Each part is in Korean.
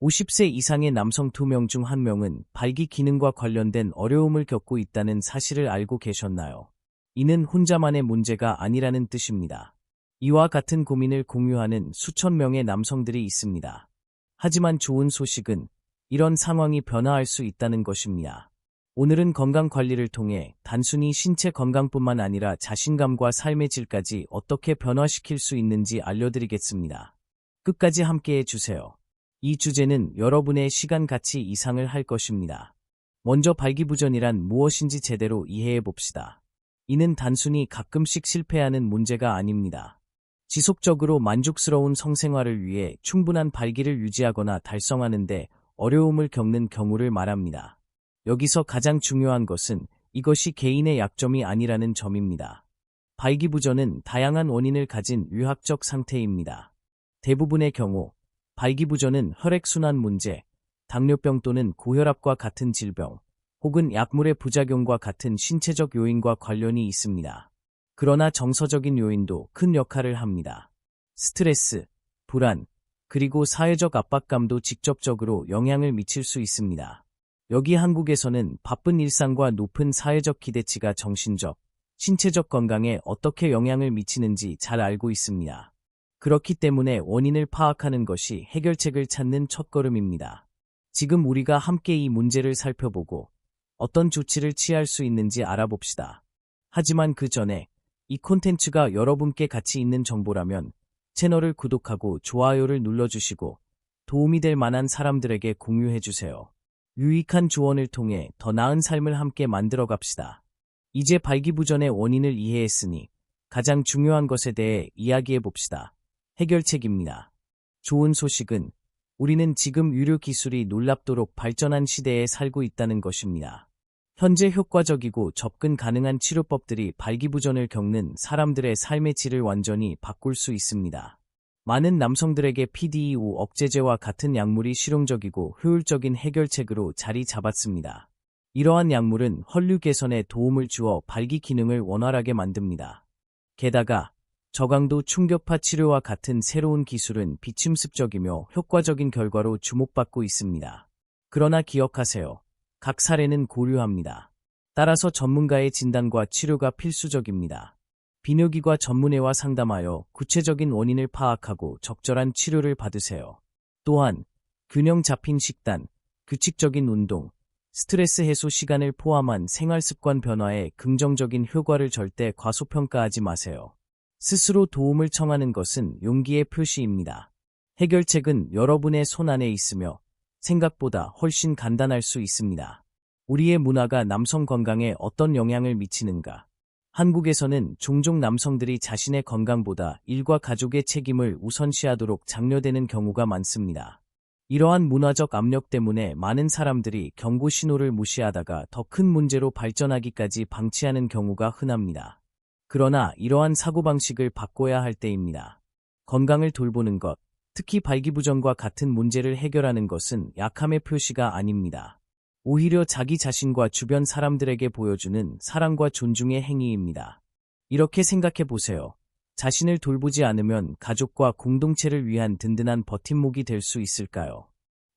50세 이상의 남성 2명 중 1명은 발기 기능과 관련된 어려움을 겪고 있다는 사실을 알고 계셨나요? 이는 혼자만의 문제가 아니라는 뜻입니다. 이와 같은 고민을 공유하는 수천 명의 남성들이 있습니다. 하지만 좋은 소식은 이런 상황이 변화할 수 있다는 것입니다. 오늘은 건강 관리를 통해 단순히 신체 건강뿐만 아니라 자신감과 삶의 질까지 어떻게 변화시킬 수 있는지 알려드리겠습니다. 끝까지 함께해 주세요. 이 주제는 여러분의 시간 가치 이상을 할 것입니다. 먼저 발기부전이란 무엇인지 제대로 이해해 봅시다. 이는 단순히 가끔씩 실패하는 문제가 아닙니다. 지속적으로 만족스러운 성생활을 위해 충분한 발기를 유지하거나 달성하는 데 어려움을 겪는 경우를 말합니다. 여기서 가장 중요한 것은 이것이 개인의 약점이 아니라는 점입니다. 발기부전은 다양한 원인을 가진 유학적 상태입니다. 대부분의 경우 발기부전은 혈액순환 문제, 당뇨병 또는 고혈압과 같은 질병, 혹은 약물의 부작용과 같은 신체적 요인과 관련이 있습니다. 그러나 정서적인 요인도 큰 역할을 합니다. 스트레스, 불안, 그리고 사회적 압박감도 직접적으로 영향을 미칠 수 있습니다. 여기 한국에서는 바쁜 일상과 높은 사회적 기대치가 정신적, 신체적 건강에 어떻게 영향을 미치는지 잘 알고 있습니다. 그렇기 때문에 원인을 파악하는 것이 해결책을 찾는 첫걸음입니다. 지금 우리가 함께 이 문제를 살펴보고 어떤 조치를 취할 수 있는지 알아봅시다. 하지만 그 전에 이 콘텐츠가 여러분께 가치 있는 정보라면 채널을 구독하고 좋아요를 눌러주시고 도움이 될 만한 사람들에게 공유해주세요. 유익한 조언을 통해 더 나은 삶을 함께 만들어 갑시다. 이제 발기부전의 원인을 이해했으니 가장 중요한 것에 대해 이야기해 봅시다. 해결책입니다. 좋은 소식은 우리는 지금 의료 기술이 놀랍도록 발전한 시대에 살고 있다는 것입니다. 현재 효과적이고 접근 가능한 치료법들이 발기부전을 겪는 사람들의 삶의 질을 완전히 바꿀 수 있습니다. 많은 남성들에게 PDE5 억제제와 같은 약물이 실용적이고 효율적인 해결책으로 자리 잡았습니다. 이러한 약물은 혈류 개선에 도움을 주어 발기 기능을 원활하게 만듭니다. 게다가 저강도 충격파 치료와 같은 새로운 기술은 비침습적이며 효과적인 결과로 주목받고 있습니다. 그러나 기억하세요. 각 사례는 고려합니다. 따라서 전문가의 진단과 치료가 필수적입니다. 비뇨기과 전문의와 상담하여 구체적인 원인을 파악하고 적절한 치료를 받으세요. 또한 균형 잡힌 식단, 규칙적인 운동, 스트레스 해소 시간을 포함한 생활습관 변화에 긍정적인 효과를 절대 과소평가하지 마세요. 스스로 도움을 청하는 것은 용기의 표시입니다. 해결책은 여러분의 손 안에 있으며 생각보다 훨씬 간단할 수 있습니다. 우리의 문화가 남성 건강에 어떤 영향을 미치는가? 한국에서는 종종 남성들이 자신의 건강보다 일과 가족의 책임을 우선시하도록 장려되는 경우가 많습니다. 이러한 문화적 압력 때문에 많은 사람들이 경고 신호를 무시하다가 더 큰 문제로 발전하기까지 방치하는 경우가 흔합니다. 그러나 이러한 사고방식을 바꿔야 할 때입니다. 건강을 돌보는 것, 특히 발기부전과 같은 문제를 해결하는 것은 약함의 표시가 아닙니다. 오히려 자기 자신과 주변 사람들에게 보여주는 사랑과 존중의 행위입니다. 이렇게 생각해 보세요. 자신을 돌보지 않으면 가족과 공동체를 위한 든든한 버팀목이 될 수 있을까요?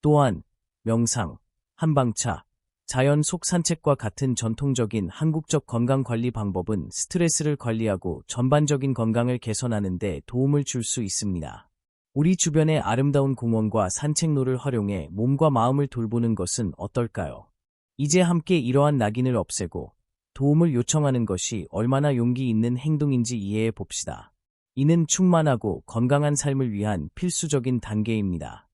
또한 명상, 한방차, 자연 속 산책과 같은 전통적인 한국적 건강관리 방법은 스트레스를 관리하고 전반적인 건강을 개선하는 데 도움을 줄 수 있습니다. 우리 주변의 아름다운 공원과 산책로를 활용해 몸과 마음을 돌보는 것은 어떨까요? 이제 함께 이러한 낙인을 없애고 도움을 요청하는 것이 얼마나 용기 있는 행동인지 이해해 봅시다. 이는 충만하고 건강한 삶을 위한 필수적인 단계입니다.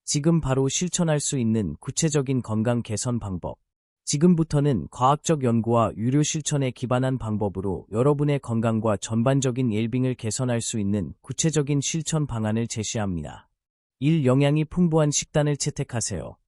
지금 바로 실천할 수 있는 구체적인 건강 개선 방법. 지금부터는 과학적 연구와 유료 실천에 기반한 방법으로 여러분의 건강과 전반적인 웰빙을 개선할 수 있는 구체적인 실천 방안을 제시합니다. 1. 영양이 풍부한 식단을 채택하세요.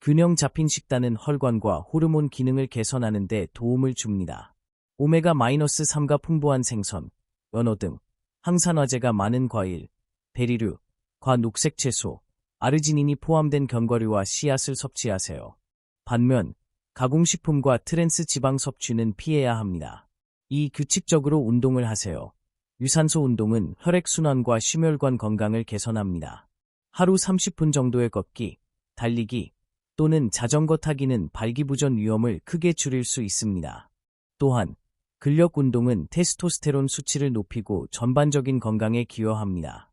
균형 잡힌 식단은 혈관과 호르몬 기능을 개선하는 데 도움을 줍니다. 오메가-3가 풍부한 생선, 연어 등 항산화제가 많은 과일, 베리류, 과녹색 채소, 아르지닌이 포함된 견과류와 씨앗을 섭취하세요. 반면 가공식품과 트랜스 지방 섭취는 피해야 합니다. 2. 규칙적으로 운동을 하세요. 유산소 운동은 혈액순환과 심혈관 건강을 개선합니다. 하루 30분 정도의 걷기, 달리기 또는 자전거 타기는 발기부전 위험을 크게 줄일 수 있습니다. 또한 근력 운동은 테스토스테론 수치를 높이고 전반적인 건강에 기여합니다.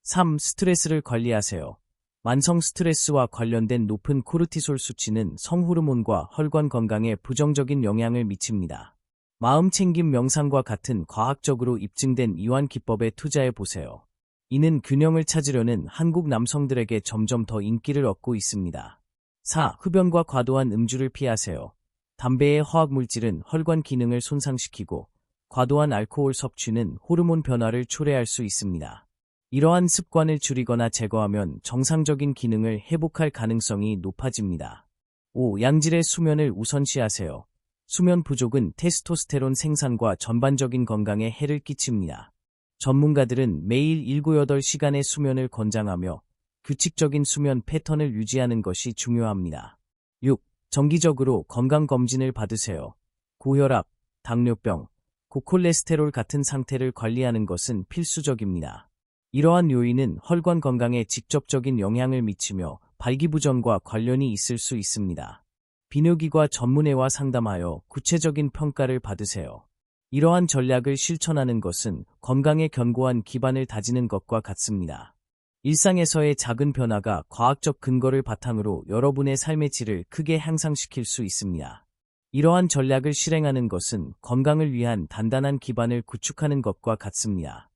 3. 스트레스를 관리하세요. 만성 스트레스와 관련된 높은 코르티솔 수치는 성호르몬과 혈관 건강에 부정적인 영향을 미칩니다. 마음챙김 명상과 같은 과학적으로 입증된 이완 기법에 투자해 보세요. 이는 균형을 찾으려는 한국 남성들에게 점점 더 인기를 얻고 있습니다. 4. 흡연과 과도한 음주를 피하세요. 담배의 화학물질은 혈관 기능을 손상시키고 과도한 알코올 섭취는 호르몬 변화를 초래할 수 있습니다. 이러한 습관을 줄이거나 제거하면 정상적인 기능을 회복할 가능성이 높아집니다. 5. 양질의 수면을 우선시하세요. 수면 부족은 테스토스테론 생산과 전반적인 건강에 해를 끼칩니다. 전문가들은 매일 7-8시간의 수면을 권장하며 규칙적인 수면 패턴을 유지하는 것이 중요합니다. 6. 정기적으로 건강검진을 받으세요. 고혈압, 당뇨병, 고콜레스테롤 같은 상태를 관리하는 것은 필수적입니다. 이러한 요인은 혈관 건강에 직접적인 영향을 미치며 발기부전과 관련이 있을 수 있습니다. 비뇨기과 전문의와 상담하여 구체적인 평가를 받으세요. 이러한 전략을 실천하는 것은 건강에 견고한 기반을 다지는 것과 같습니다. 일상에서의 작은 변화가 과학적 근거를 바탕으로 여러분의 삶의 질을 크게 향상시킬 수 있습니다. 이러한 전략을 실행하는 것은 건강을 위한 단단한 기반을 구축하는 것과 같습니다.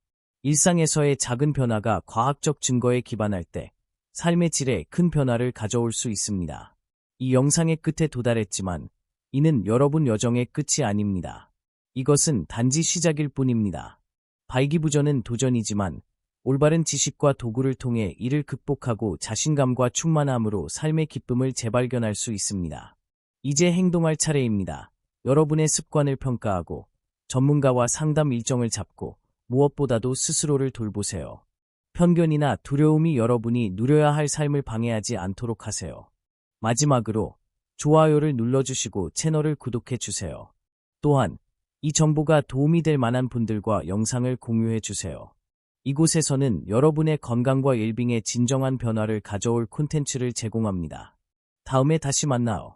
일상에서의 작은 변화가 과학적 증거에 기반할 때 삶의 질에 큰 변화를 가져올 수 있습니다. 이 영상의 끝에 도달했지만 이는 여러분 여정의 끝이 아닙니다. 이것은 단지 시작일 뿐입니다. 발기부전은 도전이지만 올바른 지식과 도구를 통해 이를 극복하고 자신감과 충만함으로 삶의 기쁨을 재발견할 수 있습니다. 이제 행동할 차례입니다. 여러분의 습관을 평가하고 전문가와 상담 일정을 잡고 무엇보다도 스스로를 돌보세요. 편견이나 두려움이 여러분이 누려야 할 삶을 방해하지 않도록 하세요. 마지막으로 좋아요를 눌러주시고 채널을 구독해주세요. 또한 이 정보가 도움이 될 만한 분들과 영상을 공유해주세요. 이곳에서는 여러분의 건강과 웰빙에 진정한 변화를 가져올 콘텐츠를 제공합니다. 다음에 다시 만나요.